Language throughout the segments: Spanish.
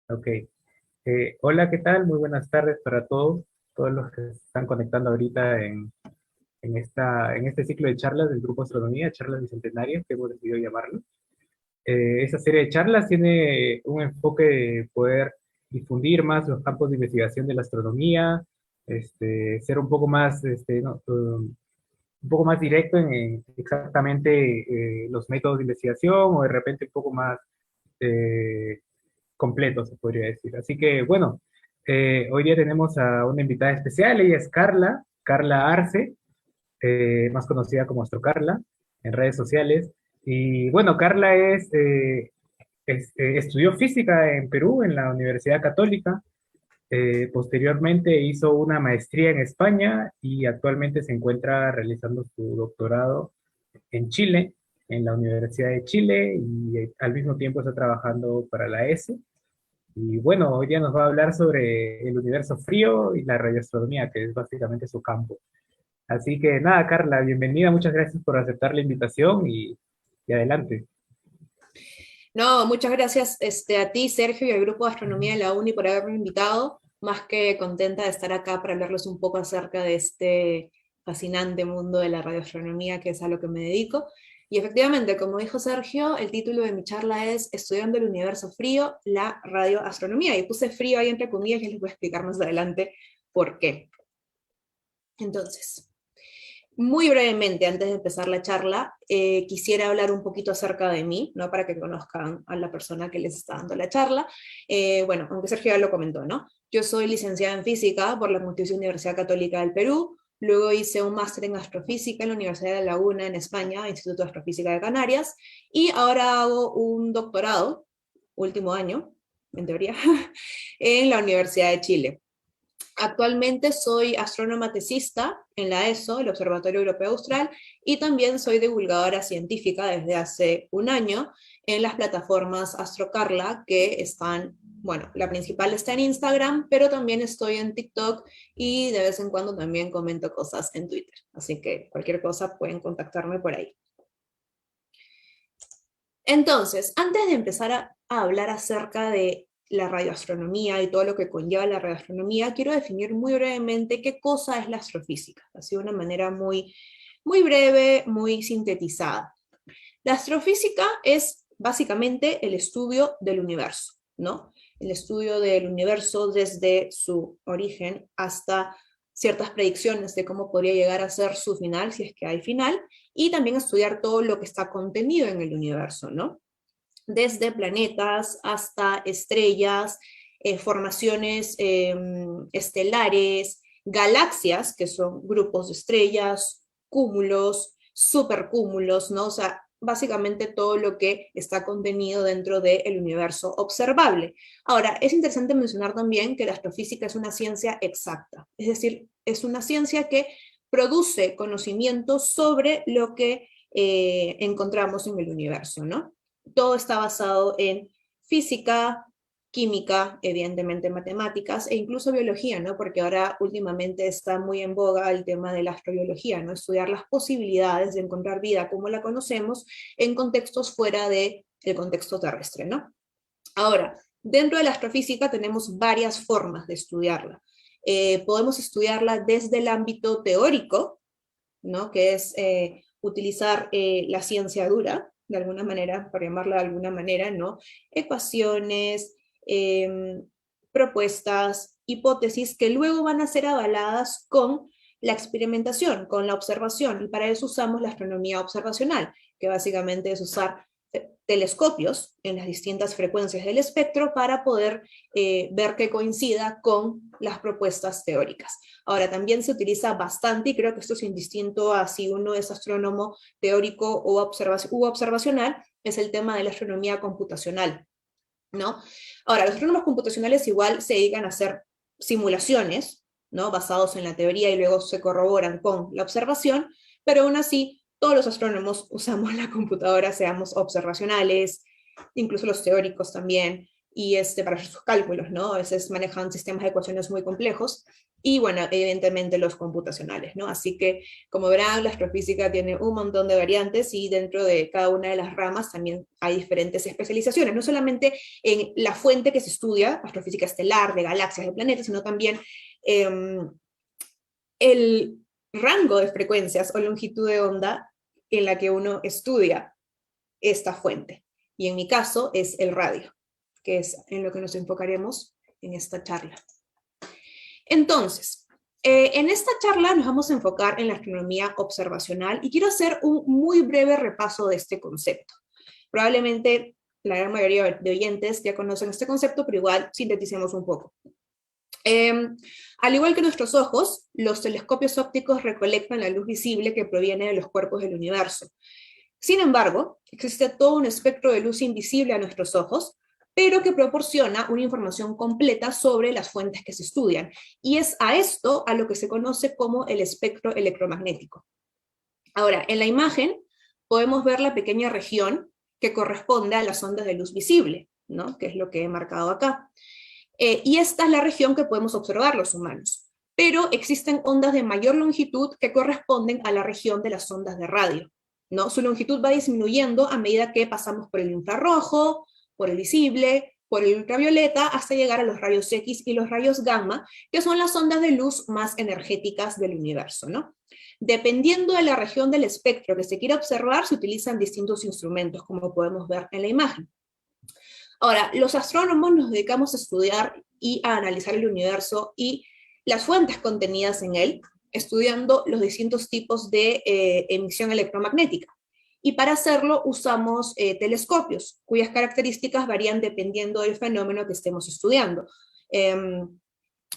Ok. Hola, ¿qué tal? Muy buenas tardes para todos los que se están conectando ahorita en este ciclo de charlas del Grupo Astronomía, charlas bicentenarias, que hemos decidido llamarlo. Esta serie de charlas tiene un enfoque de poder difundir más los campos de investigación de la astronomía, ser un poco más, un poco más directo en exactamente los métodos de investigación o de repente un poco más eh, completo, se podría decir. Así que, bueno, hoy día tenemos a una invitada especial, ella es Carla Arce, más conocida como Astro Carla en redes sociales. Y bueno, Carla estudió física en Perú, en la Universidad Católica. Posteriormente hizo una maestría en España y actualmente se encuentra realizando su doctorado en Chile, en la Universidad de Chile, y al mismo tiempo está trabajando para la ESO. Y bueno, hoy día nos va a hablar sobre el universo frío y la radioastronomía, que es básicamente su campo. Así que nada, Carla, bienvenida, muchas gracias por aceptar la invitación y adelante. No, muchas gracias a ti, Sergio, y al Grupo de Astronomía de la Uni por haberme invitado. Más que contenta de estar acá para hablarles un poco acerca de este fascinante mundo de la radioastronomía, que es a lo que me dedico. Y efectivamente, como dijo Sergio, el título de mi charla es Estudiando el universo frío, la radioastronomía. Y puse frío ahí entre comillas y les voy a explicar más adelante por qué. Entonces, muy brevemente, antes de empezar la charla, quisiera hablar un poquito acerca de mí, ¿no? Para que conozcan a la persona que les está dando la charla. Bueno, aunque Sergio ya lo comentó, ¿no? Yo soy licenciada en física por la Pontificia Universidad Católica del Perú, luego hice un máster en astrofísica en la Universidad de La Laguna en España, Instituto de Astrofísica de Canarias, y ahora hago un doctorado, último año, en teoría, en la Universidad de Chile. Actualmente soy astrónoma tesista en la ESO, el Observatorio Europeo Austral, y también soy divulgadora científica desde hace un año en las plataformas AstroCarla, que están, bueno, la principal está en Instagram, pero también estoy en TikTok y de vez en cuando también comento cosas en Twitter. Así que cualquier cosa pueden contactarme por ahí. Entonces, antes de empezar a hablar acerca de la radioastronomía y todo lo que conlleva la radioastronomía, quiero definir muy brevemente qué cosa es la astrofísica, así de una manera muy breve, muy sintetizada. La astrofísica es básicamente el estudio del universo, ¿no? El estudio del universo desde su origen hasta ciertas predicciones de cómo podría llegar a ser su final, si es que hay final, y también estudiar todo lo que está contenido en el universo, ¿no? Desde planetas hasta estrellas, formaciones estelares, galaxias, que son grupos de estrellas, cúmulos, supercúmulos, ¿no? O sea, básicamente todo lo que está contenido dentro del universo observable. Ahora, es interesante mencionar también que la astrofísica es una ciencia exacta, es decir, es una ciencia que produce conocimiento sobre lo que encontramos en el universo, ¿no? Todo está basado en física, química, evidentemente matemáticas e incluso biología, ¿no? Porque ahora últimamente está muy en boga el tema de la astrobiología, ¿no? Estudiar las posibilidades de encontrar vida como la conocemos en contextos fuera del contexto terrestre, ¿no? Ahora, dentro de la astrofísica tenemos varias formas de estudiarla. Podemos estudiarla desde el ámbito teórico, ¿no? Que es utilizar la ciencia dura, de alguna manera, por llamarla de alguna manera, ¿no? Ecuaciones, propuestas, hipótesis que luego van a ser avaladas con la experimentación, con la observación, y para eso usamos la astronomía observacional, que básicamente es usar telescopios en las distintas frecuencias del espectro para poder ver que coincida con las propuestas teóricas. Ahora, también se utiliza bastante, y creo que esto es indistinto a si uno es astrónomo teórico u observacional, es el tema de la astronomía computacional, ¿no? Ahora, los astrónomos computacionales igual se dedican a hacer simulaciones, ¿no? Basados en la teoría y luego se corroboran con la observación, pero aún así todos los astrónomos usamos la computadora, seamos observacionales, incluso los teóricos también, y para hacer sus cálculos, ¿no? A veces manejan sistemas de ecuaciones muy complejos, y bueno, evidentemente los computacionales, ¿no? Así que, como verán, la astrofísica tiene un montón de variantes y dentro de cada una de las ramas también hay diferentes especializaciones, no solamente en la fuente que se estudia, astrofísica estelar, de galaxias, de planetas, sino también el rango de frecuencias o longitud de onda en la que uno estudia esta fuente. Y en mi caso es el radio, que es en lo que nos enfocaremos en esta charla. Entonces, en esta charla nos vamos a enfocar en la astronomía observacional y quiero hacer un muy breve repaso de este concepto. Probablemente la gran mayoría de oyentes ya conocen este concepto, pero igual sinteticemos un poco. Al igual que nuestros ojos, los telescopios ópticos recolectan la luz visible que proviene de los cuerpos del universo. Sin embargo, existe todo un espectro de luz invisible a nuestros ojos, pero que proporciona una información completa sobre las fuentes que se estudian. Y es a esto a lo que se conoce como el espectro electromagnético. Ahora, en la imagen podemos ver la pequeña región que corresponde a las ondas de luz visible, ¿no? Que es lo que he marcado acá. Y esta es la región que podemos observar los humanos. Pero existen ondas de mayor longitud que corresponden a la región de las ondas de radio, ¿no? Su longitud va disminuyendo a medida que pasamos por el infrarrojo, por el visible, por el ultravioleta, hasta llegar a los rayos X y los rayos gamma, que son las ondas de luz más energéticas del universo, ¿no? Dependiendo de la región del espectro que se quiera observar, se utilizan distintos instrumentos, como podemos ver en la imagen. Ahora, los astrónomos nos dedicamos a estudiar y a analizar el universo y las fuentes contenidas en él, estudiando los distintos tipos de emisión electromagnética. Y para hacerlo usamos telescopios, cuyas características varían dependiendo del fenómeno que estemos estudiando.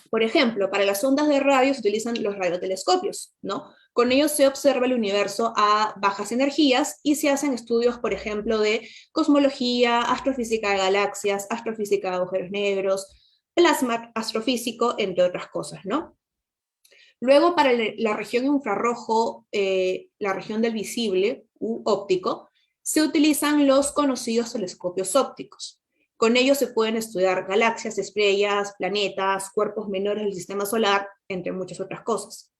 Por ejemplo, para las ondas de radio se utilizan los radiotelescopios, ¿no? Con ellos se observa el universo a bajas energías y se hacen estudios, por ejemplo, de cosmología, astrofísica de galaxias, astrofísica de agujeros negros, plasma astrofísico, entre otras cosas, ¿no? Luego, para la región infrarrojo, la región del visible u óptico, se utilizan los conocidos telescopios ópticos. Con ellos se pueden estudiar galaxias, estrellas, planetas, cuerpos menores del sistema solar, entre muchas otras cosas.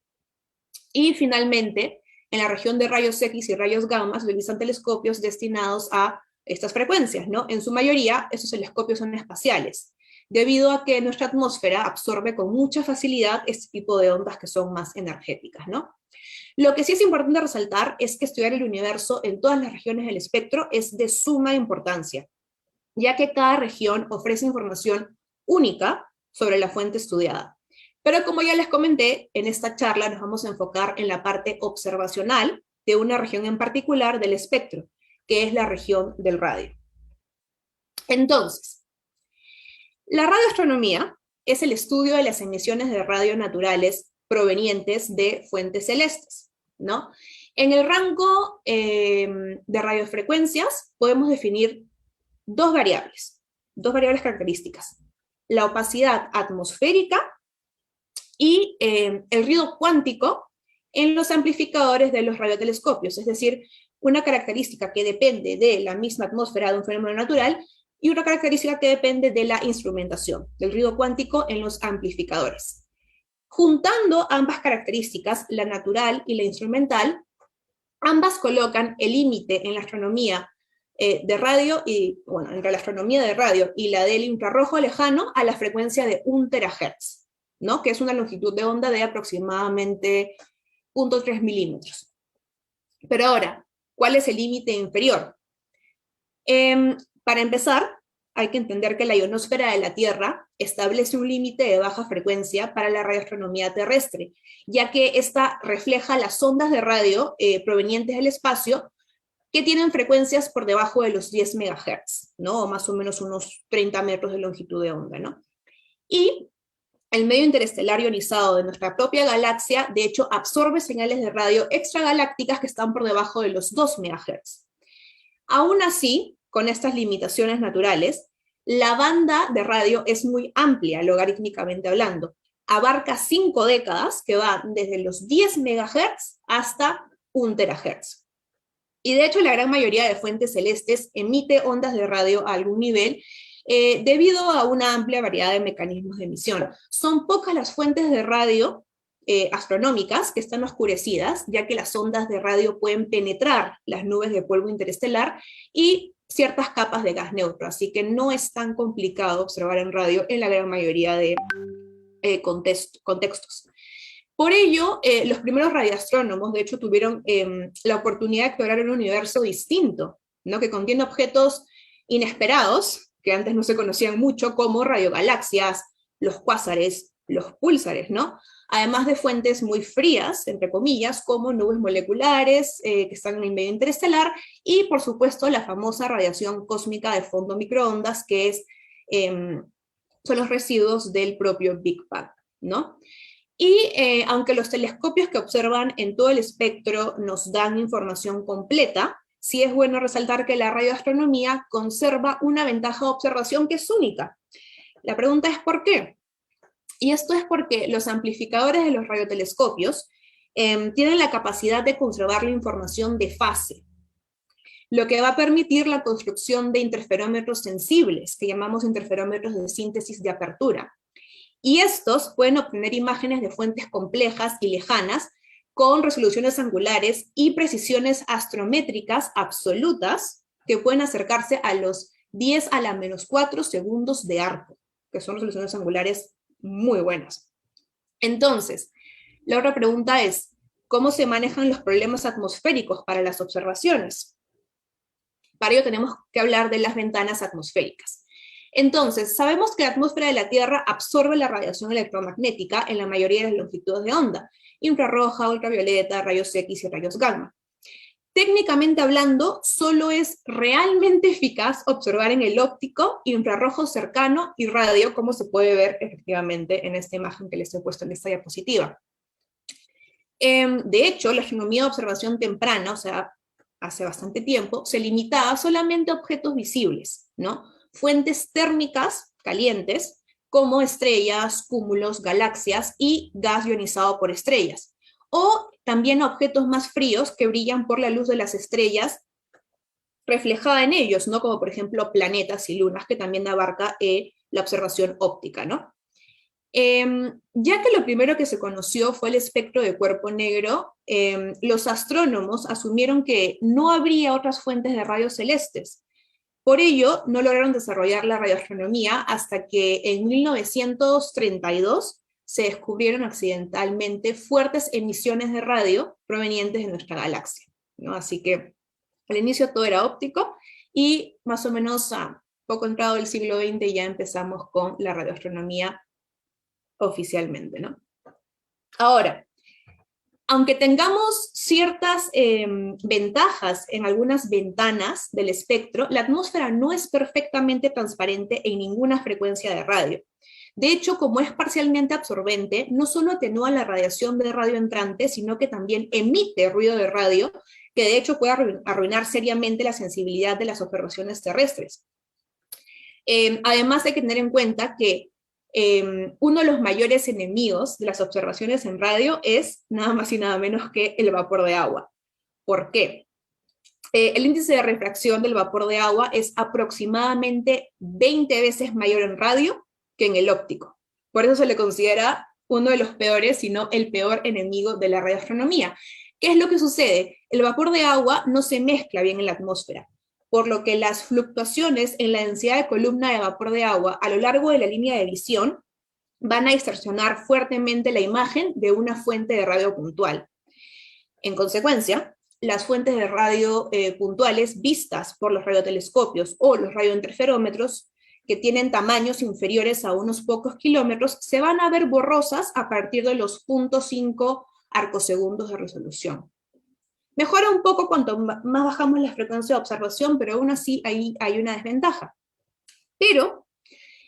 Y finalmente, en la región de rayos X y rayos gamma se utilizan telescopios destinados a estas frecuencias, ¿no? En su mayoría, estos telescopios son espaciales, debido a que nuestra atmósfera absorbe con mucha facilidad este tipo de ondas que son más energéticas, ¿no? Lo que sí es importante resaltar es que estudiar el universo en todas las regiones del espectro es de suma importancia, ya que cada región ofrece información única sobre la fuente estudiada. Pero como ya les comenté, en esta charla nos vamos a enfocar en la parte observacional de una región en particular del espectro, que es la región del radio. Entonces, la radioastronomía es el estudio de las emisiones de radio naturales provenientes de fuentes celestes, ¿no? En el rango de radiofrecuencias podemos definir dos variables características: la opacidad atmosférica y el ruido cuántico en los amplificadores de los radiotelescopios, es decir, una característica que depende de la misma atmósfera de un fenómeno natural y una característica que depende de la instrumentación, del ruido cuántico en los amplificadores. Juntando ambas características, la natural y la instrumental, ambas colocan el límite en la astronomía de radio, y bueno, entre la astronomía de radio y la del infrarrojo lejano a la frecuencia de 1 terahertz, ¿no? Que es una longitud de onda de aproximadamente 0.3 milímetros. Pero ahora, ¿cuál es el límite inferior? Para empezar, hay que entender que la ionosfera de la Tierra establece un límite de baja frecuencia para la radioastronomía terrestre, ya que esta refleja las ondas de radio provenientes del espacio que tienen frecuencias por debajo de los 10 MHz, ¿no? O más o menos unos 30 metros de longitud de onda, ¿no? Y el medio interestelar ionizado de nuestra propia galaxia, de hecho, absorbe señales de radio extragalácticas que están por debajo de los 2 MHz. Aún así, con estas limitaciones naturales, la banda de radio es muy amplia, logarítmicamente hablando. Abarca 5 décadas, que van desde los 10 MHz hasta 1 terahertz. Y de hecho, la gran mayoría de fuentes celestes emite ondas de radio a algún nivel, debido a una amplia variedad de mecanismos de emisión. Son pocas las fuentes de radio astronómicas que están oscurecidas, ya que las ondas de radio pueden penetrar las nubes de polvo interestelar y ciertas capas de gas neutro, así que no es tan complicado observar en radio en la gran mayoría de contextos. Por ello, los primeros radioastrónomos, de hecho, tuvieron la oportunidad de explorar un universo distinto, ¿no? Que contiene objetos inesperados, que antes no se conocían mucho, como radiogalaxias, los cuásares, los púlsares, ¿no? Además de fuentes muy frías, entre comillas, como nubes moleculares que están en el medio interestelar, y por supuesto la famosa radiación cósmica de fondo microondas, que es, son los residuos del propio Big Bang, ¿no? Y aunque los telescopios que observan en todo el espectro nos dan información completa, sí es bueno resaltar que la radioastronomía conserva una ventaja de observación que es única. La pregunta es ¿por qué? Y esto es porque los amplificadores de los radiotelescopios tienen la capacidad de conservar la información de fase, lo que va a permitir la construcción de interferómetros sensibles, que llamamos interferómetros de síntesis de apertura. Y estos pueden obtener imágenes de fuentes complejas y lejanas con resoluciones angulares y precisiones astrométricas absolutas que pueden acercarse a los 10 a la menos 4 segundos de arco, que son resoluciones angulares muy buenas. Entonces, la otra pregunta es, ¿cómo se manejan los problemas atmosféricos para las observaciones? Para ello tenemos que hablar de las ventanas atmosféricas. Entonces, sabemos que la atmósfera de la Tierra absorbe la radiación electromagnética en la mayoría de las longitudes de onda, infrarroja, ultravioleta, rayos X y rayos gamma. Técnicamente hablando, solo es realmente eficaz observar en el óptico, infrarrojo cercano y radio, como se puede ver efectivamente en esta imagen que les he puesto en esta diapositiva. De hecho, la astronomía de observación temprana, o sea, hace bastante tiempo, se limitaba solamente a objetos visibles, ¿no? Fuentes térmicas calientes, como estrellas, cúmulos, galaxias y gas ionizado por estrellas. O también a objetos más fríos que brillan por la luz de las estrellas reflejada en ellos, ¿no? Como por ejemplo planetas y lunas, que también abarca la observación óptica, ¿no? Ya que lo primero que se conoció fue el espectro de cuerpo negro, los astrónomos asumieron que no habría otras fuentes de rayos celestes. Por ello, no lograron desarrollar la radioastronomía hasta que en 1932 se descubrieron accidentalmente fuertes emisiones de radio provenientes de nuestra galaxia, ¿no? Así que al inicio todo era óptico y más o menos a poco entrado el siglo XX ya empezamos con la radioastronomía oficialmente, ¿no? Ahora, aunque tengamos ciertas ventajas en algunas ventanas del espectro, la atmósfera no es perfectamente transparente en ninguna frecuencia de radio. De hecho, como es parcialmente absorbente, no solo atenúa la radiación de radio entrante, sino que también emite ruido de radio, que de hecho puede arruinar seriamente la sensibilidad de las observaciones terrestres. Además hay que tener en cuenta que uno de los mayores enemigos de las observaciones en radio es nada más y nada menos que el vapor de agua. ¿Por qué? El índice de refracción del vapor de agua es aproximadamente 20 veces mayor en radio que en el óptico. Por eso se le considera uno de los peores, si no el peor enemigo de la radioastronomía. ¿Qué es lo que sucede? El vapor de agua no se mezcla bien en la atmósfera, por lo que las fluctuaciones en la densidad de columna de vapor de agua a lo largo de la línea de visión van a distorsionar fuertemente la imagen de una fuente de radio puntual. En consecuencia, las fuentes de radio puntuales vistas por los radiotelescopios o los radiointerferómetros que tienen tamaños inferiores a unos pocos kilómetros se van a ver borrosas a partir de los 0.5 arcosegundos de resolución. Mejora un poco cuanto más bajamos la frecuencia de observación, pero aún así ahí hay una desventaja. Pero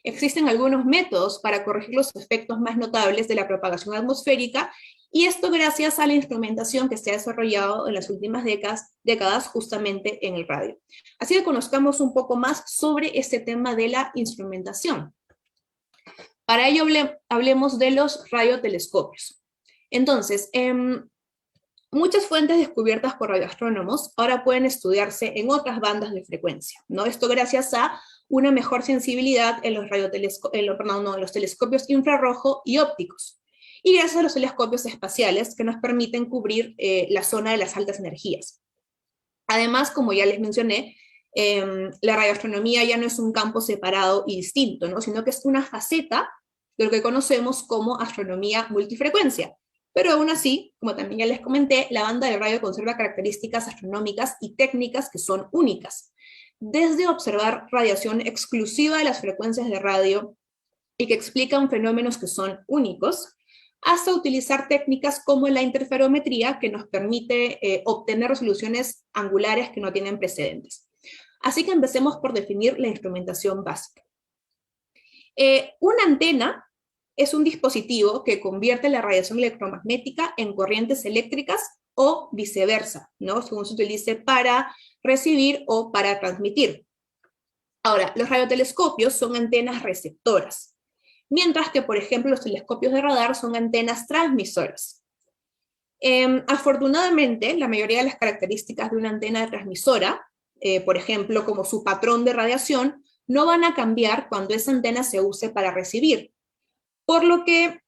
existen algunos métodos para corregir los efectos más notables de la propagación atmosférica, y esto gracias a la instrumentación que se ha desarrollado en las últimas décadas justamente en el radio. Así que conozcamos un poco más sobre este tema de la instrumentación. Para ello hablemos de los radiotelescopios. Entonces, muchas fuentes descubiertas por radioastrónomos ahora pueden estudiarse en otras bandas de frecuencia, ¿no? Esto gracias a una mejor sensibilidad en los telescopios infrarrojo y ópticos, y gracias a los telescopios espaciales que nos permiten cubrir la zona de las altas energías. Además, como ya les mencioné, la radioastronomía ya no es un campo separado y distinto, ¿no? Sino que es una faceta de lo que conocemos como astronomía multifrecuencia. Pero aún así, como también ya les comenté, la banda de radio conserva características astronómicas y técnicas que son únicas. Desde observar radiación exclusiva de las frecuencias de radio y que explican fenómenos que son únicos, hasta utilizar técnicas como la interferometría, que nos permite obtener resoluciones angulares que no tienen precedentes. Así que empecemos por definir la instrumentación básica. Una antena es un dispositivo que convierte la radiación electromagnética en corrientes eléctricas o viceversa, ¿no? Según se utilice para recibir o para transmitir. Ahora, los radiotelescopios son antenas receptoras, mientras que, por ejemplo, los telescopios de radar son antenas transmisoras. Afortunadamente, la mayoría de las características de una antena transmisora, por ejemplo, como su patrón de radiación, no van a cambiar cuando esa antena se use para recibir. Por lo que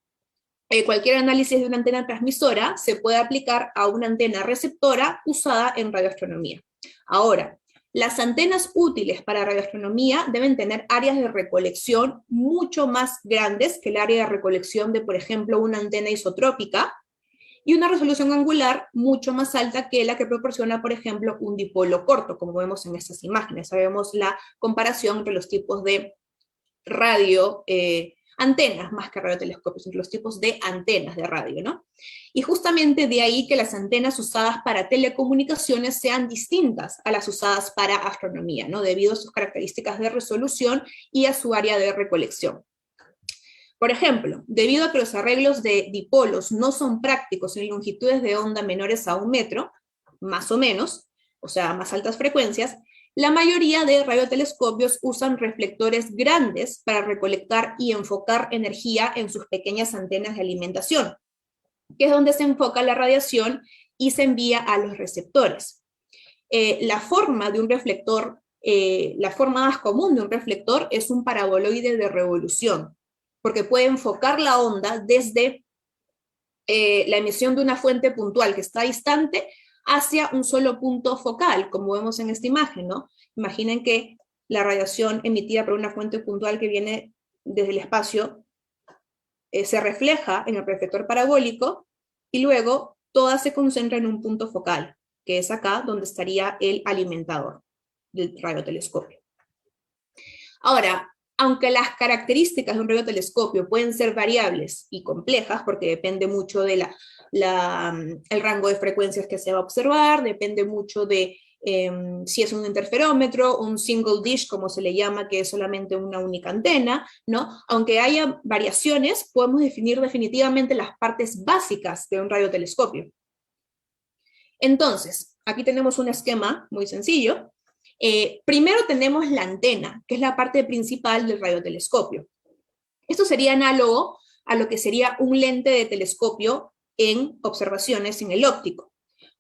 cualquier análisis de una antena transmisora se puede aplicar a una antena receptora usada en radioastronomía. Ahora, las antenas útiles para radioastronomía deben tener áreas de recolección mucho más grandes que el área de recolección de, por ejemplo, una antena isotrópica, y una resolución angular mucho más alta que la que proporciona, por ejemplo, un dipolo corto, como vemos en estas imágenes. Sabemos la comparación entre los tipos de radio, antenas más que radiotelescopios, entre los tipos de antenas de radio, ¿no? Y justamente de ahí que las antenas usadas para telecomunicaciones sean distintas a las usadas para astronomía, ¿no? Debido a sus características de resolución y a su área de recolección. Por ejemplo, debido a que los arreglos de dipolos no son prácticos en longitudes de onda menores a 1 metro, más o menos, o sea, más altas frecuencias, la mayoría de radiotelescopios usan reflectores grandes para recolectar y enfocar energía en sus pequeñas antenas de alimentación, que es donde se enfoca la radiación y se envía a los receptores. La forma de un reflector, la forma más común de un reflector es un paraboloide de revolución, porque puede enfocar la onda desde la emisión de una fuente puntual que está distante hacia un solo punto focal, como vemos en esta imagen, ¿no? Imaginen que la radiación emitida por una fuente puntual que viene desde el espacio se refleja en el reflector parabólico y luego toda se concentra en un punto focal, que es acá donde estaría el alimentador del radiotelescopio. Ahora, aunque las características de un radiotelescopio pueden ser variables y complejas, porque depende mucho de el rango de frecuencias que se va a observar, depende mucho de si es un interferómetro, un single dish, como se le llama, que es solamente una única antena, ¿no? Aunque haya variaciones, podemos definir definitivamente las partes básicas de un radiotelescopio. Entonces, aquí tenemos un esquema muy sencillo. Primero tenemos la antena, que es la parte principal del radiotelescopio. Esto sería análogo a lo que sería un lente de telescopio en observaciones en el óptico.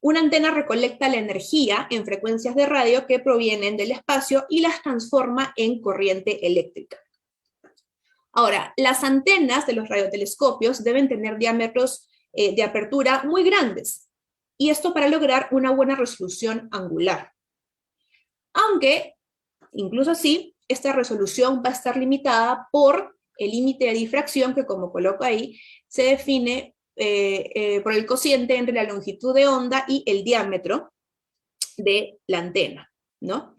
Una antena recolecta la energía en frecuencias de radio que provienen del espacio y las transforma en corriente eléctrica. Ahora, las antenas de los radiotelescopios deben tener diámetros de apertura muy grandes, y esto para lograr una buena resolución angular. Aunque, incluso así, esta resolución va a estar limitada por el límite de difracción, que como coloco ahí, se define por el cociente entre la longitud de onda y el diámetro de la antena, ¿no?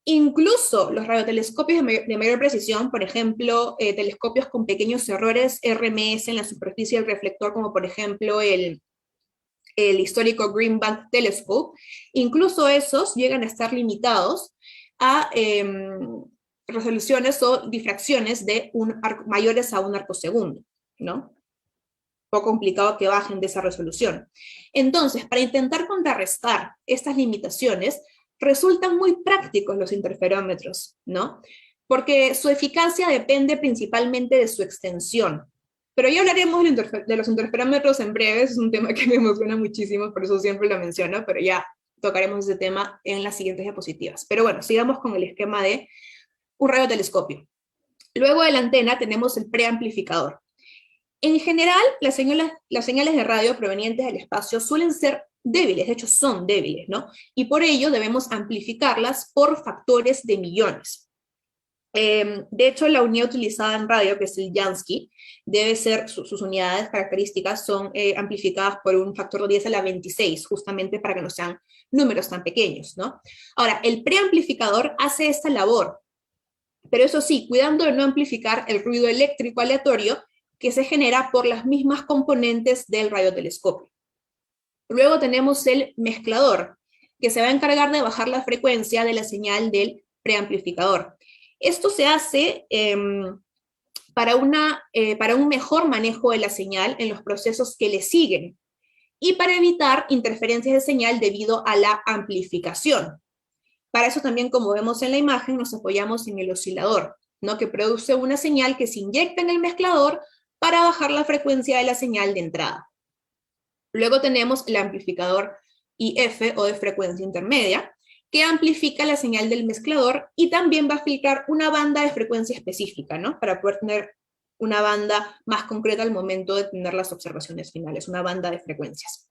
Incluso los radiotelescopios de mayor precisión, por ejemplo, telescopios con pequeños errores RMS en la superficie del reflector, como por ejemplo el histórico Green Bank Telescope, incluso esos llegan a estar limitados a resoluciones o difracciones de mayores a 1 arcosegundo, ¿no? Poco complicado que bajen de esa resolución. Entonces, para intentar contrarrestar estas limitaciones, resultan muy prácticos los interferómetros, ¿no? Porque su eficacia depende principalmente de su extensión. Pero ya hablaremos de los interferómetros en breve, es un tema que me emociona muchísimo, por eso siempre lo menciono, pero ya tocaremos ese tema en las siguientes diapositivas. Pero bueno, sigamos con el esquema de un radiotelescopio. Luego de la antena tenemos el preamplificador. En general, las señales de radio provenientes del espacio suelen ser débiles, de hecho son débiles, ¿no? Y por ello debemos amplificarlas por factores de millones. De hecho, la unidad utilizada en radio, que es el Jansky, debe ser, sus unidades características son amplificadas por un factor de 10 a la 26, justamente para que no sean números tan pequeños, ¿no? Ahora, el preamplificador hace esta labor, pero eso sí, cuidando de no amplificar el ruido eléctrico aleatorio que se genera por las mismas componentes del radiotelescopio. Luego tenemos el mezclador, que se va a encargar de bajar la frecuencia de la señal del preamplificador. Esto se hace para un mejor manejo de la señal en los procesos que le siguen y para evitar interferencias de señal debido a la amplificación. Para eso también, como vemos en la imagen, nos apoyamos en el oscilador, ¿no? Que produce una señal que se inyecta en el mezclador para bajar la frecuencia de la señal de entrada. Luego tenemos el amplificador IF o de frecuencia intermedia, que amplifica la señal del mezclador y también va a filtrar una banda de frecuencia específica, ¿no? Para poder tener una banda más concreta al momento de tener las observaciones finales, una banda de frecuencias.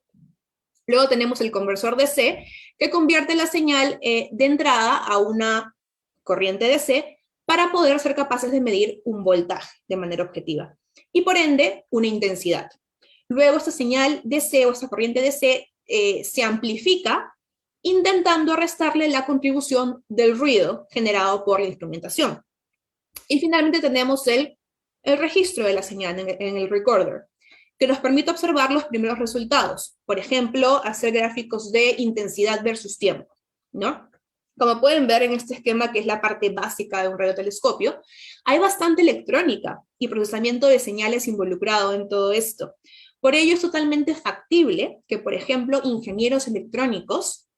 Luego tenemos el conversor DC, que convierte la señal de entrada a una corriente DC para poder ser capaces de medir un voltaje de manera objetiva y por ende una intensidad. Luego esta señal DC o esta corriente DC se amplifica intentando restarle la contribución del ruido generado por la instrumentación. Y finalmente tenemos el registro de la señal en el recorder, que nos permite observar los primeros resultados. Por ejemplo, hacer gráficos de intensidad versus tiempo, ¿no? Como pueden ver en este esquema, que es la parte básica de un radiotelescopio, hay bastante electrónica y procesamiento de señales involucrado en todo esto. Por ello es totalmente factible que, por ejemplo, ingenieros electrónicos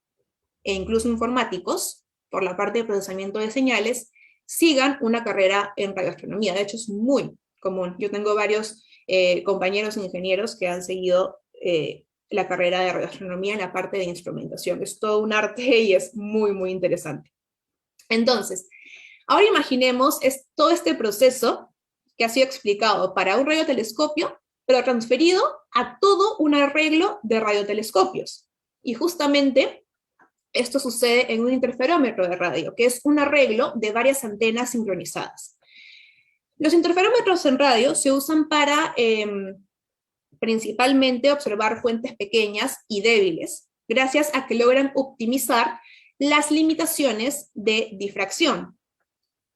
e incluso informáticos, por la parte de procesamiento de señales, sigan una carrera en radioastronomía. De hecho, es muy común. Yo tengo varios compañeros ingenieros que han seguido la carrera de radioastronomía en la parte de instrumentación. Es todo un arte y es muy, muy interesante. Entonces, ahora imaginemos todo este proceso que ha sido explicado para un radiotelescopio, pero transferido a todo un arreglo de radiotelescopios. Y justamente esto sucede en un interferómetro de radio, que es un arreglo de varias antenas sincronizadas. Los interferómetros en radio se usan para principalmente observar fuentes pequeñas y débiles, gracias a que logran optimizar las limitaciones de difracción.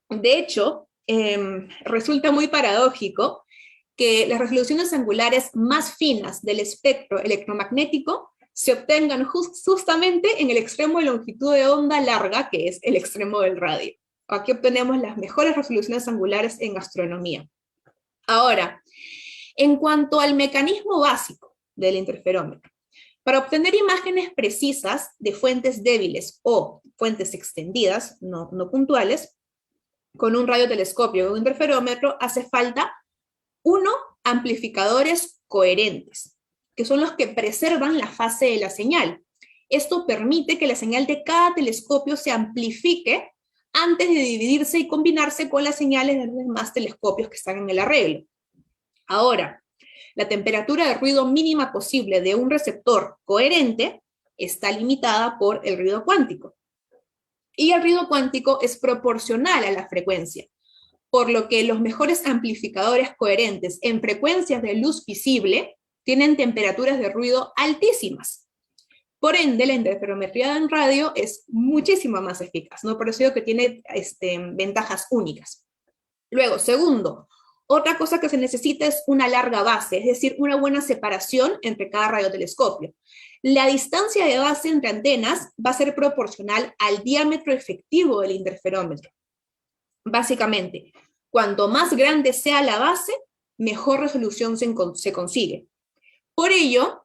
De hecho, resulta muy paradójico que las resoluciones angulares más finas del espectro electromagnético se obtengan justamente en el extremo de longitud de onda larga, que es el extremo del radio. Aquí obtenemos las mejores resoluciones angulares en astronomía. Ahora, en cuanto al mecanismo básico del interferómetro, para obtener imágenes precisas de fuentes débiles o fuentes extendidas, no puntuales, con un radiotelescopio o un interferómetro hace falta, uno, amplificadores coherentes, que son los que preservan la fase de la señal. Esto permite que la señal de cada telescopio se amplifique antes de dividirse y combinarse con las señales de los demás telescopios que están en el arreglo. Ahora, la temperatura de ruido mínima posible de un receptor coherente está limitada por el ruido cuántico. Y el ruido cuántico es proporcional a la frecuencia, por lo que los mejores amplificadores coherentes en frecuencias de luz visible tienen temperaturas de ruido altísimas. Por ende, la interferometría en radio es muchísimo más eficaz, ¿no? Por eso digo que tiene ventajas únicas. Luego, segundo, otra cosa que se necesita es una larga base, es decir, una buena separación entre cada radiotelescopio. La distancia de base entre antenas va a ser proporcional al diámetro efectivo del interferómetro. Básicamente, cuanto más grande sea la base, mejor resolución se consigue. Por ello,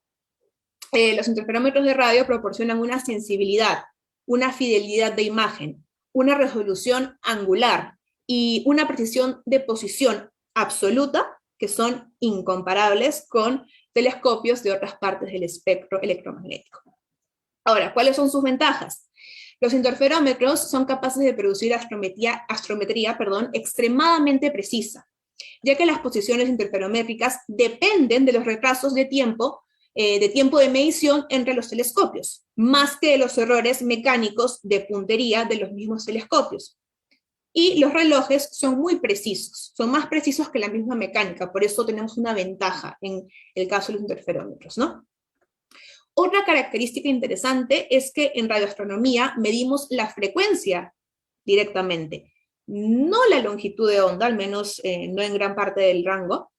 los interferómetros de radio proporcionan una sensibilidad, una fidelidad de imagen, una resolución angular y una precisión de posición absoluta que son incomparables con telescopios de otras partes del espectro electromagnético. Ahora, ¿cuáles son sus ventajas? Los interferómetros son capaces de producir astrometría, extremadamente precisa, ya que las posiciones interferométricas dependen de los retrasos de tiempo de medición entre los telescopios, más que de los errores mecánicos de puntería de los mismos telescopios. Y los relojes son muy precisos, son más precisos que la misma mecánica, por eso tenemos una ventaja en el caso de los interferómetros, ¿no? Otra característica interesante es que en radioastronomía medimos la frecuencia directamente, no la longitud de onda, al menos no en gran parte del rango,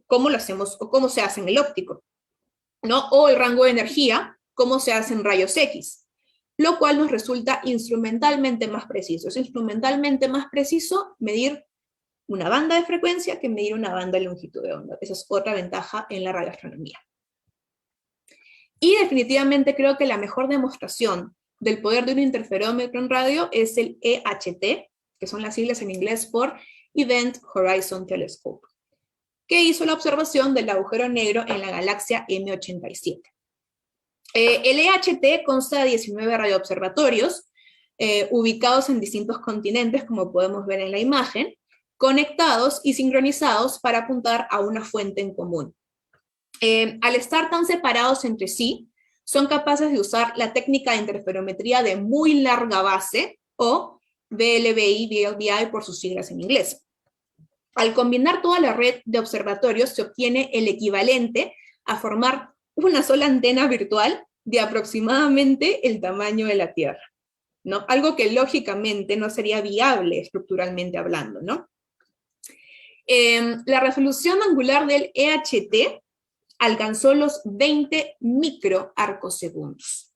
como lo hacemos o cómo se hace en el óptico, ¿no? O el rango de energía, como se hace en rayos X, lo cual nos resulta instrumentalmente más preciso. Es instrumentalmente más preciso medir una banda de frecuencia que medir una banda de longitud de onda. Esa es otra ventaja en la radioastronomía. Y definitivamente creo que la mejor demostración del poder de un interferómetro en radio es el EHT, que son las siglas en inglés por Event Horizon Telescope, que hizo la observación del agujero negro en la galaxia M87. El EHT consta de 19 radioobservatorios ubicados en distintos continentes, como podemos ver en la imagen, conectados y sincronizados para apuntar a una fuente en común. Al estar tan separados entre sí, son capaces de usar la técnica de interferometría de muy larga base, o VLBI por sus siglas en inglés. Al combinar toda la red de observatorios, se obtiene el equivalente a formar una sola antena virtual de aproximadamente el tamaño de la Tierra, ¿no? Algo que lógicamente no sería viable estructuralmente hablando, ¿no? La resolución angular del EHT alcanzó los 20 microarcosegundos.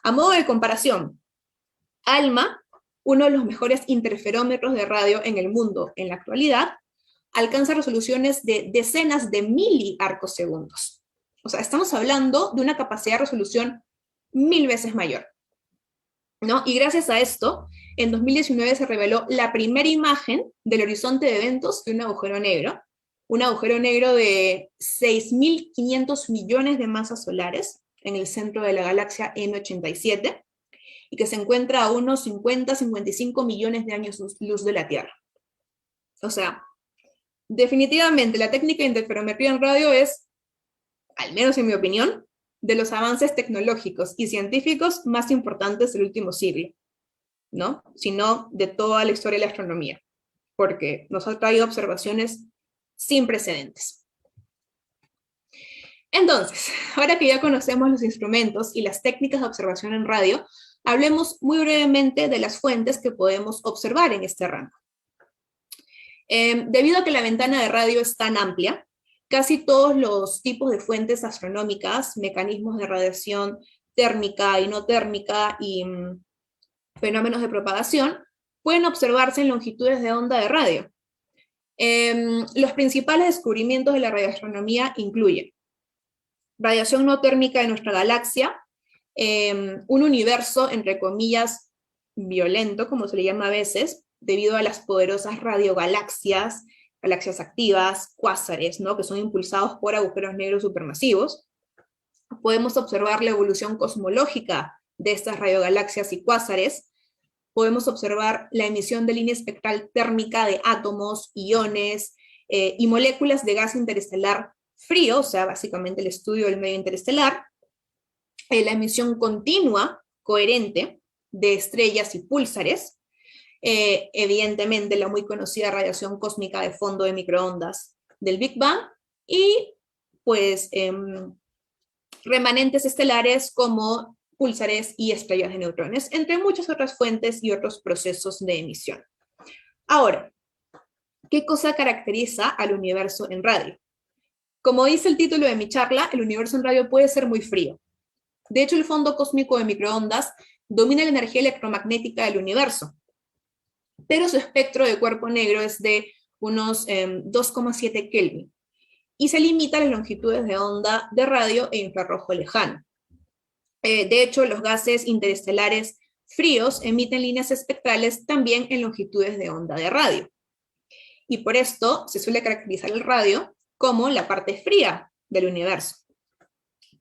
A modo de comparación, ALMA, uno de los mejores interferómetros de radio en el mundo en la actualidad, alcanza resoluciones de decenas de miliarcosegundos. O sea, estamos hablando de una capacidad de resolución 1000 veces mayor, ¿no? Y gracias a esto, en 2019 se reveló la primera imagen del horizonte de eventos de un agujero negro de 6.500 millones de masas solares en el centro de la galaxia M87, y que se encuentra a unos 50-55 millones de años luz de la Tierra. O sea, definitivamente la técnica de interferometría en radio es, al menos en mi opinión, de los avances tecnológicos y científicos más importantes del último siglo, ¿no? Sino de toda la historia de la astronomía, porque nos ha traído observaciones sin precedentes. Entonces, ahora que ya conocemos los instrumentos y las técnicas de observación en radio, hablemos muy brevemente de las fuentes que podemos observar en este rango. Debido a que la ventana de radio es tan amplia, casi todos los tipos de fuentes astronómicas, mecanismos de radiación térmica y no térmica y fenómenos de propagación, pueden observarse en longitudes de onda de radio. Los principales descubrimientos de la radioastronomía incluyen radiación no térmica de nuestra galaxia, un universo, entre comillas, violento, como se le llama a veces, debido a las poderosas radiogalaxias, galaxias activas, cuásares, ¿no? Que son impulsados por agujeros negros supermasivos. Podemos observar la evolución cosmológica de estas radiogalaxias y cuásares. Podemos observar la emisión de línea espectral térmica de átomos, iones y moléculas de gas interestelar frío, o sea, básicamente el estudio del medio interestelar. La emisión continua, coherente, de estrellas y púlsares, evidentemente la muy conocida radiación cósmica de fondo de microondas del Big Bang, y pues remanentes estelares como púlsares y estrellas de neutrones, entre muchas otras fuentes y otros procesos de emisión. Ahora, ¿qué cosa caracteriza al universo en radio? Como dice el título de mi charla, el universo en radio puede ser muy frío. De hecho, el fondo cósmico de microondas domina la energía electromagnética del universo, pero su espectro de cuerpo negro es de unos 2,7 Kelvin, y se limita a las longitudes de onda de radio e infrarrojo lejano. De hecho, los gases interestelares fríos emiten líneas espectrales también en longitudes de onda de radio. Y por esto se suele caracterizar el radio como la parte fría del universo.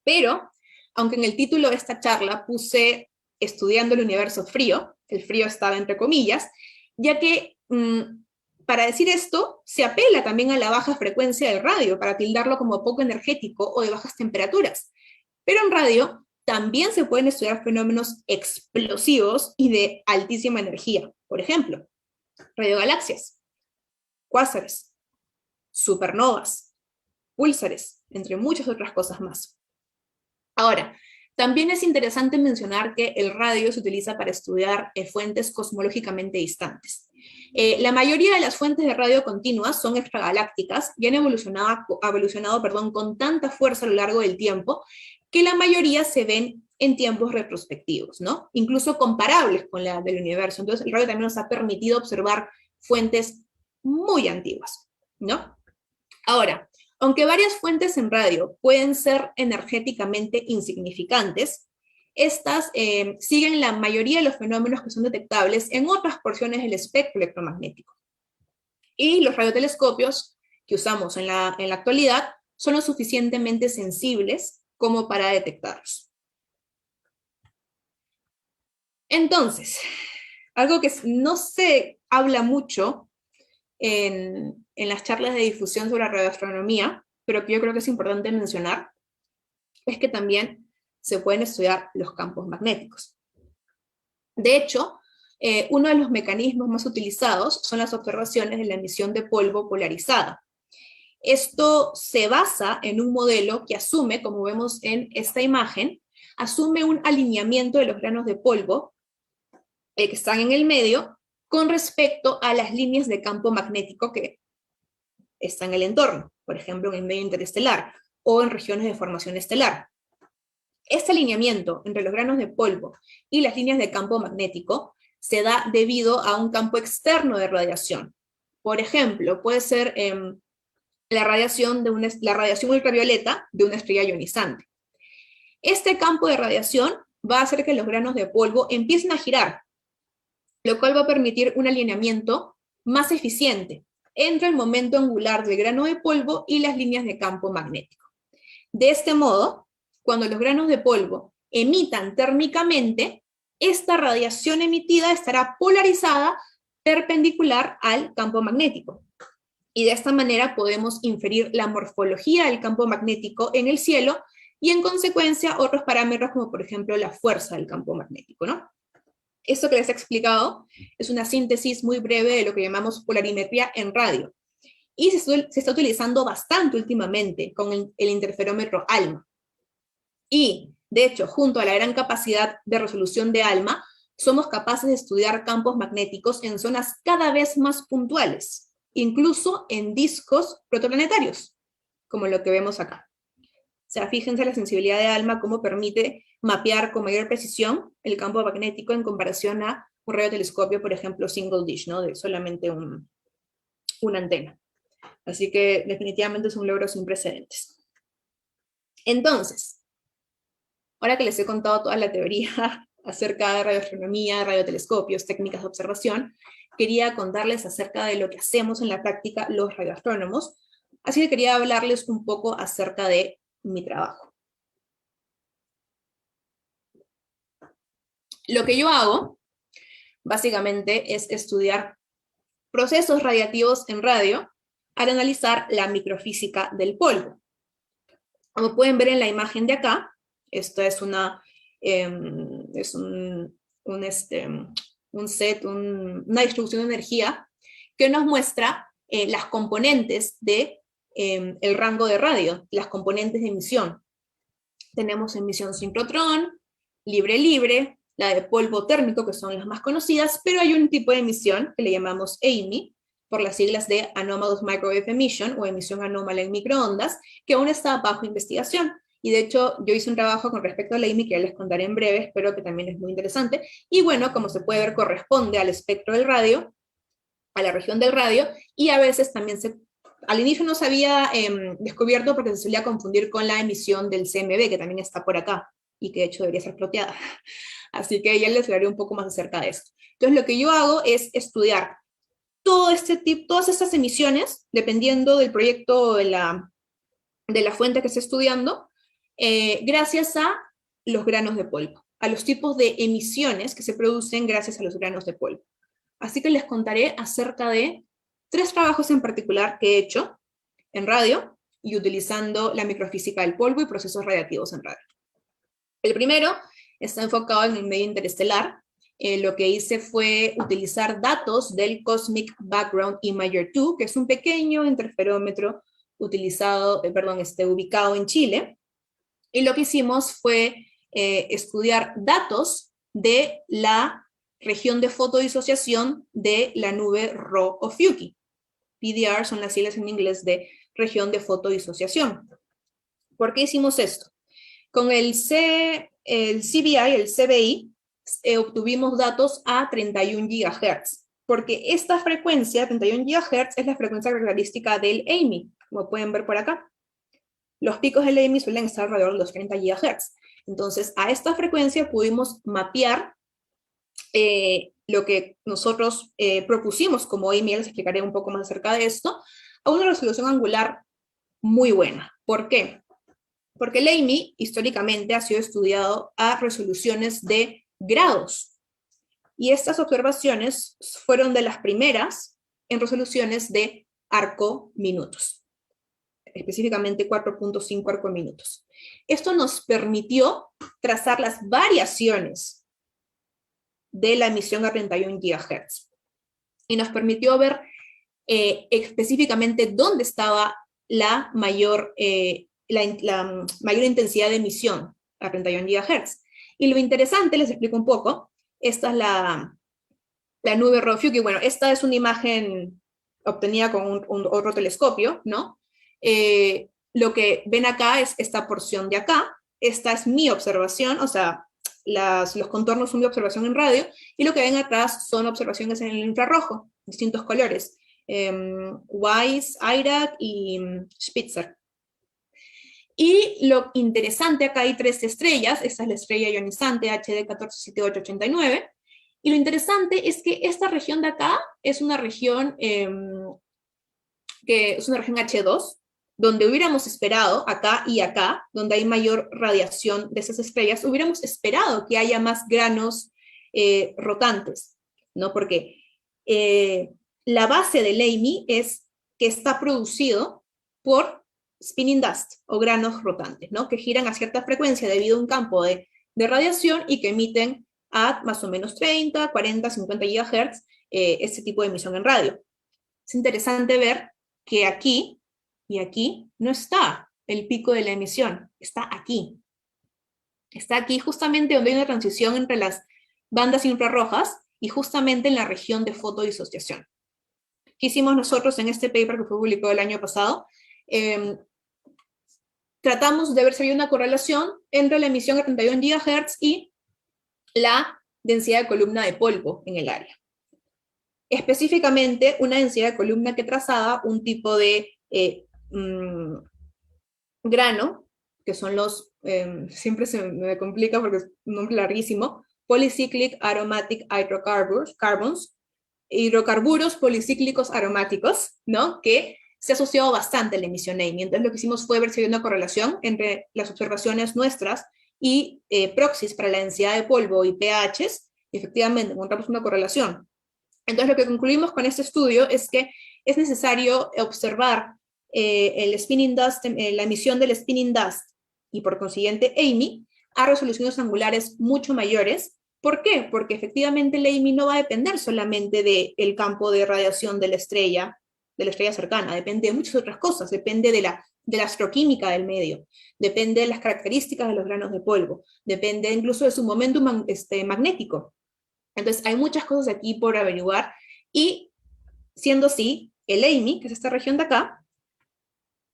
Pero, aunque en el título de esta charla puse estudiando el universo frío, el frío estaba entre comillas, ya que para decir esto se apela también a la baja frecuencia del radio, para tildarlo como poco energético o de bajas temperaturas. Pero en radio también se pueden estudiar fenómenos explosivos y de altísima energía. Por ejemplo, radiogalaxias, cuásares, supernovas, púlsares, entre muchas otras cosas más. Ahora, también es interesante mencionar que el radio se utiliza para estudiar fuentes cosmológicamente distantes. La mayoría de las fuentes de radio continuas son extragalácticas y han evolucionado con tanta fuerza a lo largo del tiempo que la mayoría se ven en tiempos retrospectivos, ¿no? Incluso comparables con la del universo. Entonces, el radio también nos ha permitido observar fuentes muy antiguas, ¿no? Ahora, aunque varias fuentes en radio pueden ser energéticamente insignificantes, estas siguen la mayoría de los fenómenos que son detectables en otras porciones del espectro electromagnético. Y los radiotelescopios que usamos en la actualidad son lo suficientemente sensibles como para detectarlos. Entonces, algo que no se habla mucho en las charlas de difusión sobre la radioastronomía, pero que yo creo que es importante mencionar, es que también se pueden estudiar los campos magnéticos. De hecho, uno de los mecanismos más utilizados son las observaciones de la emisión de polvo polarizada. Esto se basa en un modelo que asume, como vemos en esta imagen, asume un alineamiento de los granos de polvo que están en el medio con respecto a las líneas de campo magnético que están en el entorno, por ejemplo, en el medio interestelar o en regiones de formación estelar. Este alineamiento entre los granos de polvo y las líneas de campo magnético se da debido a un campo externo de radiación. Por ejemplo, puede ser la radiación ultravioleta de una estrella ionizante. Este campo de radiación va a hacer que los granos de polvo empiecen a girar, lo cual va a permitir un alineamiento más eficiente entre el momento angular del grano de polvo y las líneas de campo magnético. De este modo, cuando los granos de polvo emitan térmicamente, esta radiación emitida estará polarizada perpendicular al campo magnético. Y de esta manera podemos inferir la morfología del campo magnético en el cielo y en consecuencia otros parámetros como por ejemplo la fuerza del campo magnético, ¿no? Esto que les he explicado es una síntesis muy breve de lo que llamamos polarimetría en radio. Y se está utilizando bastante últimamente con el interferómetro ALMA. Y, de hecho, junto a la gran capacidad de resolución de ALMA, somos capaces de estudiar campos magnéticos en zonas cada vez más puntuales, incluso en discos protoplanetarios, como lo que vemos acá. O sea, fíjense la sensibilidad de ALMA, cómo permite mapear con mayor precisión el campo magnético en comparación a un radiotelescopio, por ejemplo, single dish, ¿no? De solamente una antena. Así que definitivamente es un logro sin precedentes. Entonces, ahora que les he contado toda la teoría acerca de radioastronomía, radiotelescopios, técnicas de observación, quería contarles acerca de lo que hacemos en la práctica los radioastrónomos, así que quería hablarles un poco acerca de mi trabajo. Lo que yo hago, básicamente, es estudiar procesos radiativos en radio para analizar la microfísica del polvo. Como pueden ver en la imagen de acá, esto es una distribución de energía que nos muestra las componentes de el rango de radio, las componentes de emisión. Tenemos emisión sincrotrón, libre-libre, la de polvo térmico, que son las más conocidas, pero hay un tipo de emisión que le llamamos AMI, por las siglas de Anomalous Microwave Emission, o emisión anómala en microondas, que aún está bajo investigación. Y de hecho, yo hice un trabajo con respecto a la AMI que ya les contaré en breve, espero que también es muy interesante. Y bueno, como se puede ver, corresponde al espectro del radio, a la región del radio, y a veces también al inicio no se había descubierto porque se solía confundir con la emisión del CMB, que también está por acá, y que de hecho debería ser ploteada. Así que ya les hablaré un poco más acerca de esto. Entonces, lo que yo hago es estudiar todas estas emisiones, dependiendo del proyecto de la fuente que esté estudiando, gracias a los granos de polvo. a los tipos de emisiones que se producen gracias a los granos de polvo. Así que les contaré acerca de 3 trabajos en particular que he hecho en radio y utilizando la microfísica del polvo y procesos radiactivos en radio. El primero está enfocado en el medio interestelar. Lo que hice fue utilizar datos del Cosmic Background Imager 2, que es un pequeño interferómetro ubicado en Chile. Y lo que hicimos fue estudiar datos de la región de fotodisociación de la nube Rho-Ophiuchi. PDR son las siglas en inglés de región de fotodisociación. ¿Por qué hicimos esto? Con el CBI, el CBI, obtuvimos datos a 31 GHz, porque esta frecuencia, 31 GHz, es la frecuencia característica del AMI, como pueden ver por acá. Los picos del AMI suelen estar alrededor de los 30 GHz. Entonces, a esta frecuencia pudimos mapear lo que nosotros propusimos como AMI, les explicaré un poco más acerca de esto, a una resolución angular muy buena. ¿Por qué? Porque el AMI históricamente ha sido estudiado a resoluciones de grados. Y estas observaciones fueron de las primeras en resoluciones de arcominutos, específicamente 4.5 arcominutos. Esto nos permitió trazar las variaciones de la emisión a 31 GHz y nos permitió ver específicamente dónde estaba la mayor intensidad de emisión a 31 GHz. Y lo interesante, les explico un poco, esta es la nube Rho-Ophiuchi, que bueno, esta es una imagen obtenida con otro telescopio, ¿no? Lo que ven acá es esta porción de acá, esta es mi observación, o sea, los contornos son de observación en radio, y lo que ven atrás son observaciones en el infrarrojo, distintos colores, WISE, IRAC y Spitzer. Y lo interesante, acá hay 3 estrellas, esta es la estrella ionizante HD 147889, y lo interesante es que esta región de acá es una región que es una región H2, donde hubiéramos esperado, acá y acá, donde hay mayor radiación de esas estrellas, hubiéramos esperado que haya más granos rotantes, ¿no? Porque la base del AMI es que está producido por spinning dust, o granos rotantes, ¿no? Que giran a cierta frecuencia debido a un campo de radiación y que emiten a más o menos 30, 40, 50 GHz este tipo de emisión en radio. Es interesante ver que aquí y aquí no está el pico de la emisión, está aquí. Está aquí justamente donde hay una transición entre las bandas infrarrojas y justamente en la región de fotodisociación. ¿Qué hicimos nosotros en este paper que fue publicado el año pasado? Tratamos de ver si había una correlación entre la emisión a 31 GHz y la densidad de columna de polvo en el área. Específicamente, una densidad de columna que trazaba un tipo de grano, que son los, siempre se me complica porque es un nombre larguísimo, Polycyclic Aromatic hidrocarburos policíclicos aromáticos, ¿no? Que se ha asociado bastante a la emisión AMI. Entonces lo que hicimos fue ver si había una correlación entre las observaciones nuestras y proxies para la densidad de polvo y pHs, y efectivamente encontramos una correlación. Entonces lo que concluimos con este estudio es que es necesario observar el spinning dust, la emisión del spinning dust y por consiguiente AMI a resoluciones angulares mucho mayores. ¿Por qué? Porque efectivamente el AMI no va a depender solamente del campo de radiación de la estrella cercana, depende de muchas otras cosas, depende de la astroquímica del medio, depende de las características de los granos de polvo, depende incluso de su momentum magnético. Entonces hay muchas cosas aquí por averiguar, y siendo así, el AMI, que es esta región de acá,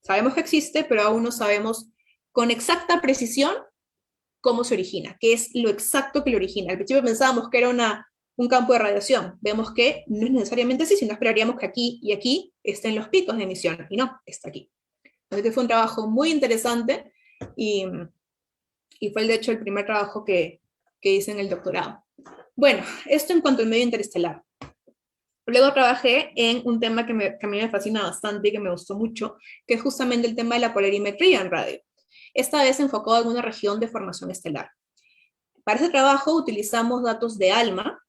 sabemos que existe, pero aún no sabemos con exacta precisión cómo se origina, qué es lo exacto que lo origina. Al principio pensábamos que era un campo de radiación, vemos que no es necesariamente así, sino esperaríamos que aquí y aquí estén los picos de emisión, y no, está aquí. Entonces fue un trabajo muy interesante, y fue de hecho el primer trabajo que hice en el doctorado. Bueno, esto en cuanto al medio interestelar. Luego trabajé en un tema que a mí me fascina bastante y que me gustó mucho, que es justamente el tema de la polarimetría en radio. Esta vez enfocado en una región de formación estelar. Para ese trabajo utilizamos datos de ALMA,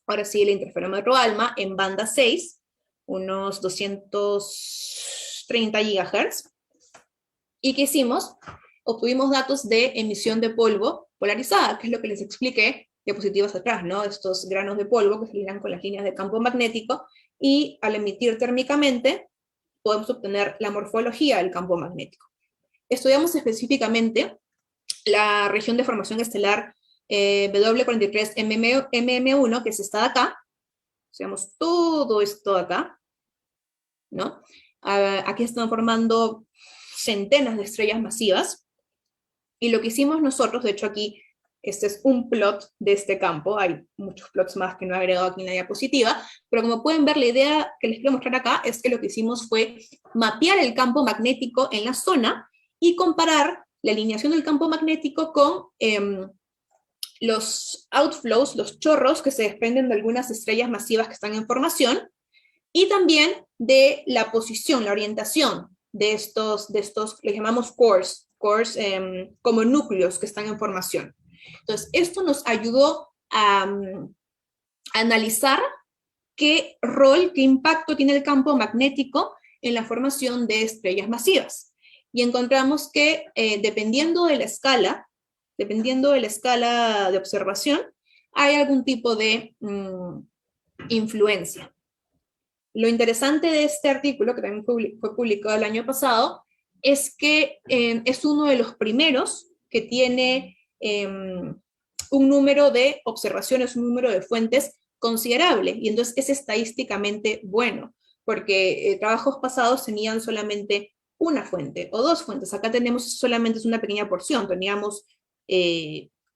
ahora sí el interferómetro ALMA, en banda 6, unos 230 GHz. ¿Y qué hicimos? Obtuvimos datos de emisión de polvo polarizada, que es lo que les expliqué diapositivas atrás, ¿no? Estos granos de polvo que se ligan con las líneas de campo magnético, y al emitir térmicamente podemos obtener la morfología del campo magnético. Estudiamos específicamente la región de formación estelar W43MM1, que es esta de acá. Estudiamos todo esto de acá, ¿no? Aquí están formando centenas de estrellas masivas, y lo que hicimos nosotros, de hecho aquí, este es un plot de este campo, hay muchos plots más que no he agregado aquí en la diapositiva, pero como pueden ver, la idea que les quiero mostrar acá es que lo que hicimos fue mapear el campo magnético en la zona y comparar la alineación del campo magnético con los outflows, los chorros que se desprenden de algunas estrellas masivas que están en formación, y también de la posición, la orientación de estos les llamamos cores como núcleos que están en formación. Entonces, esto nos ayudó a analizar qué rol, qué impacto tiene el campo magnético en la formación de estrellas masivas. Y encontramos que dependiendo de la escala de observación, hay algún tipo de influencia. Lo interesante de este artículo, que también fue publicado el año pasado, es que es uno de los primeros que tiene un número de observaciones, un número de fuentes considerable, y entonces es estadísticamente bueno, porque trabajos pasados tenían solamente una fuente o dos fuentes. Acá tenemos solamente una pequeña porción, teníamos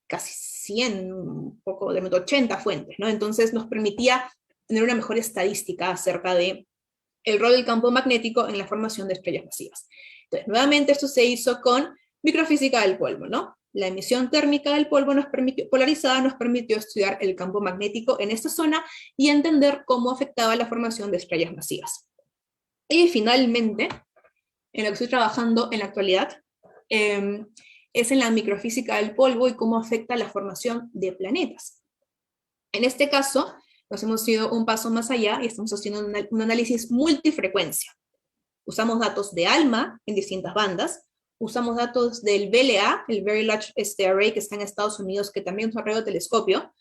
casi 100, un poco de 80 fuentes, ¿no? Entonces nos permitía tener una mejor estadística acerca de el rol del campo magnético en la formación de estrellas masivas. Entonces, nuevamente esto se hizo con microfísica del polvo, ¿no? La emisión térmica del polvo polarizada nos permitió estudiar el campo magnético en esta zona y entender cómo afectaba la formación de estrellas masivas. Y finalmente, en lo que estoy trabajando en la actualidad, es en la microfísica del polvo y cómo afecta la formación de planetas. En este caso, nos hemos ido un paso más allá y estamos haciendo un análisis multifrecuencia. Usamos datos de ALMA en distintas bandas, usamos datos del VLA, el Very Large Array, que está en Estados Unidos, que también es un radiotelescopio,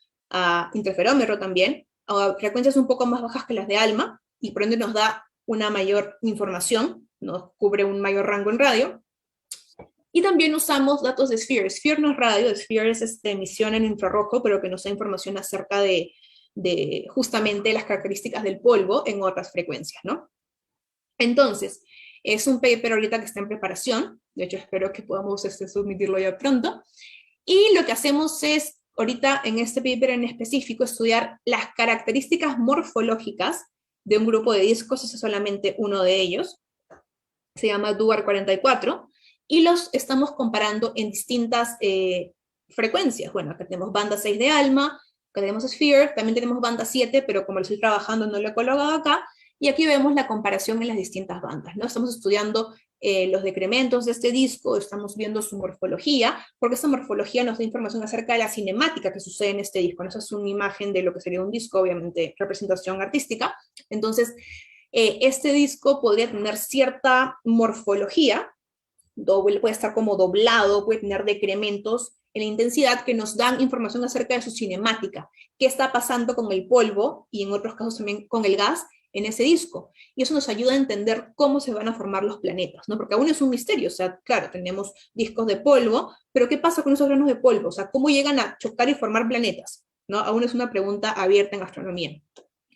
interferómetro también, a frecuencias un poco más bajas que las de ALMA, y por ende nos da una mayor información, nos cubre un mayor rango en radio. Y también usamos datos de SPHERE. SPHERE no es radio, SPHERE es emisión en infrarrojo, pero que nos da información acerca de justamente las características del polvo en otras frecuencias, ¿no? Entonces, es un paper ahorita que está en preparación, de hecho espero que podamos submitirlo ya pronto, y lo que hacemos es, ahorita en este paper en específico, estudiar las características morfológicas de un grupo de discos, ese es solamente uno de ellos, se llama DUAR 44, y los estamos comparando en distintas frecuencias. Bueno, acá tenemos banda 6 de ALMA, acá tenemos SPHERE, también tenemos banda 7, pero como lo estoy trabajando no lo he colocado acá, y aquí vemos la comparación en las distintas bandas, ¿no? Estamos estudiando los decrementos de este disco, estamos viendo su morfología, porque esta morfología nos da información acerca de la cinemática que sucede en este disco, ¿no? Esa es una imagen de lo que sería un disco, obviamente representación artística. Entonces, este disco podría tener cierta morfología, puede estar como doblado, puede tener decrementos en la intensidad que nos dan información acerca de su cinemática, qué está pasando con el polvo y en otros casos también con el gas en ese disco. Y eso nos ayuda a entender cómo se van a formar los planetas, ¿no? Porque aún es un misterio, o sea, claro, tenemos discos de polvo, pero ¿qué pasa con esos granos de polvo? O sea, ¿cómo llegan a chocar y formar planetas? ¿No? Aún es una pregunta abierta en astronomía.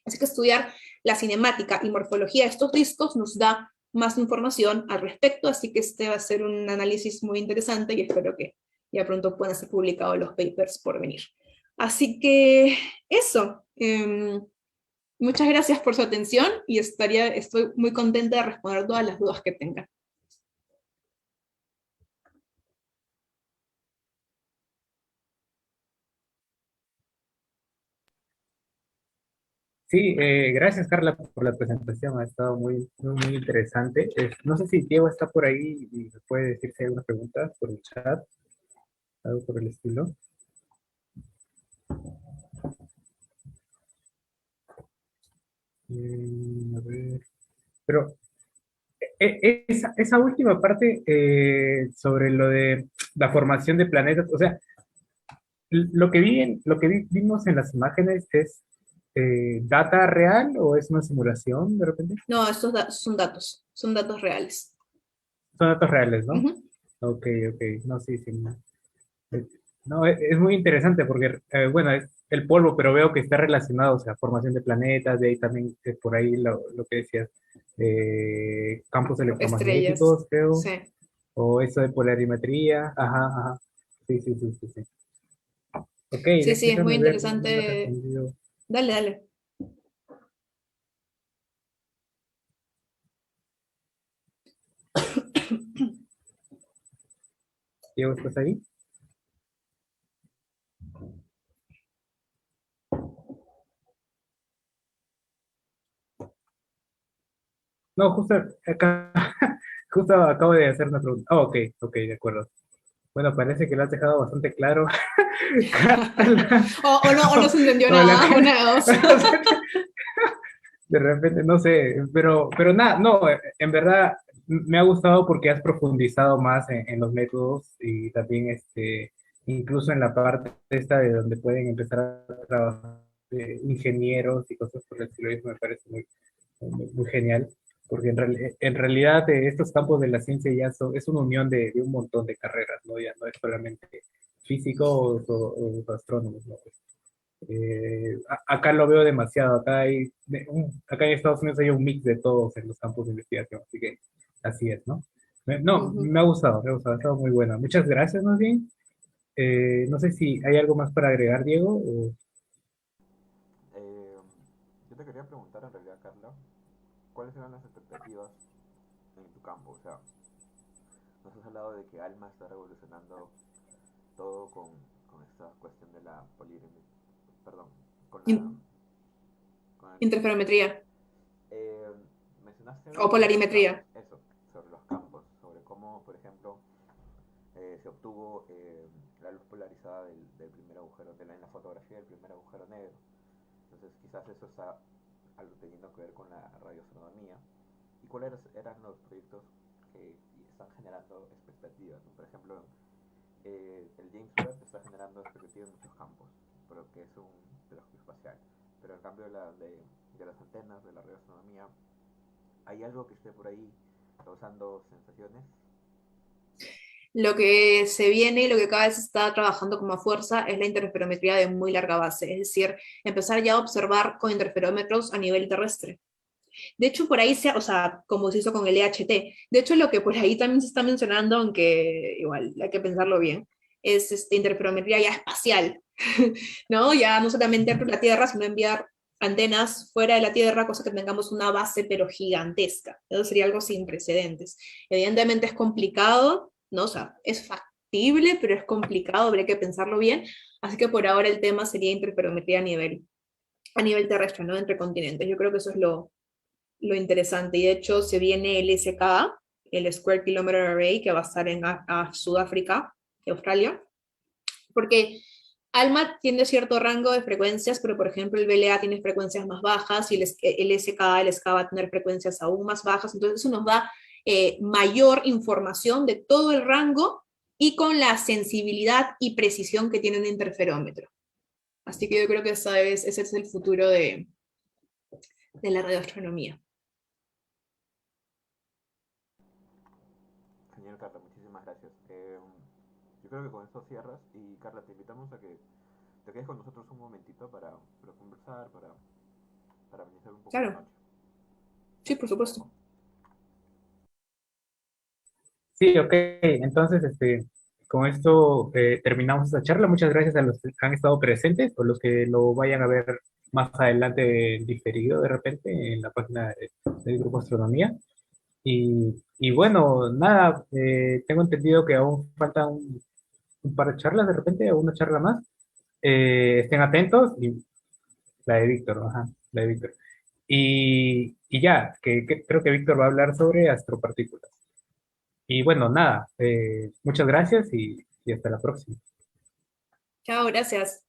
Así que estudiar la cinemática y morfología de estos discos nos da más información al respecto, así que este va a ser un análisis muy interesante y espero que ya pronto puedan ser publicados los papers por venir. Así que eso. Muchas gracias por su atención y estoy muy contenta de responder todas las dudas que tengan. Sí, gracias Carla por la presentación, ha estado muy interesante. No sé si Diego está por ahí y me puede decir si hay alguna pregunta por el chat, algo por el estilo. A ver, pero esa última parte sobre lo de la formación de planetas, o sea, vimos en las imágenes es data real o es una simulación de repente? No, estos son datos reales. Son datos reales, ¿no? Ujú. Ok, ok, no, sí, sí. No, no, es muy interesante porque, bueno, es el polvo, pero veo que está relacionado, o sea, formación de planetas, de ahí también, por ahí lo que decías, campos Estrellas, electromagnéticos, creo, sí. o eso de polarimetría, ajá, ajá. Sí, sí, sí, sí, sí. Ok, Sí, sí, es muy déjame ver, no me ha interesante. respondido. Dale, dale. Diego, ¿estás ahí? No, justo acá, justo acabo de hacer una pregunta. Oh, ok, ok, de acuerdo. Bueno, parece que lo has dejado bastante claro. Carla. O no se entendió Hola, nada, una de dos. de repente, no sé, pero nada, no, en verdad me ha gustado porque has profundizado más en los métodos y también incluso en la parte esta de donde pueden empezar a trabajar ingenieros y cosas por el estilo, eso me parece muy genial, porque en realidad estos campos de la ciencia ya es una unión de un montón de carreras, ¿no? Ya no es solamente físicos o astrónomos, ¿no? Acá lo veo demasiado, acá en Estados Unidos hay un mix de todos en los campos de investigación, así que así es, ¿no? No, Ujú. me ha gustado, ha estado muy buena. Muchas gracias, más bien. No sé si hay algo más para agregar, Diego. Eh, yo te quería preguntar en realidad, Carla, ¿cuáles eran las expectativas en tu campo? O sea, nos has hablado de que Alma está revolucionando todo con esta cuestión de la poliremi, perdón, con la In- con el, Interferometría eh, mencionaste o algo sobre los polarimetría. campos, eso, sobre los campos, sobre cómo, por ejemplo, se obtuvo la luz polarizada del primer agujero, en la fotografía del primer agujero negro. Entonces, quizás eso está algo teniendo que ver con la radioastronomía. ¿Y cuáles eran los proyectos que están generando expectativas? ¿No? Por ejemplo, el James Webb está generando expectativas en muchos campos, pero que es un telescopio espacial. Pero en cambio de las antenas, de la radioastronomía, ¿hay algo que esté por ahí causando sensaciones? Lo que se viene y lo que cada vez se está trabajando como fuerza es la interferometría de muy larga base, es decir, empezar ya a observar con interferómetros a nivel terrestre. De hecho, por ahí o sea, como se hizo con el EHT, de hecho lo que por ahí también se está mencionando, aunque igual hay que pensarlo bien, es interferometría ya espacial, ¿no? Ya no solamente dentro de la Tierra, sino enviar antenas fuera de la Tierra, cosa que tengamos una base pero gigantesca. Eso sería algo sin precedentes. Evidentemente es complicado, ¿no? O sea, es factible, pero es complicado, habría que pensarlo bien. Así que por ahora el tema sería interferometría a nivel terrestre, ¿no? Entre continentes. Yo creo que eso es lo interesante. Y de hecho se viene el SKA, el Square Kilometer Array, que va a estar en Sudáfrica y Australia, porque ALMA tiene cierto rango de frecuencias, pero por ejemplo el VLA tiene frecuencias más bajas y el SKA, el SKA va a tener frecuencias aún más bajas, entonces eso nos da mayor información de todo el rango y con la sensibilidad y precisión que tiene un interferómetro. Así que yo creo que ese es el futuro de la radioastronomía. Genial, Carla, muchísimas gracias. Yo creo que con esto cierras y Carla, te invitamos a que te quedes con nosotros un momentito para conversar, para amenizar un poco la Claro, noche. sí, por supuesto. Sí, ok. Entonces, con esto terminamos esta charla. Muchas gracias a los que han estado presentes o los que lo vayan a ver más adelante diferido de repente en la página del Grupo Astronomía. Y bueno, nada, tengo entendido que aún falta un par de charlas de repente, o una charla más. Estén atentos y la de Víctor, ajá, la de Víctor. Y ya, que creo que Víctor va a hablar sobre astropartículas. Y bueno, nada, muchas gracias y hasta la próxima. Chao, gracias.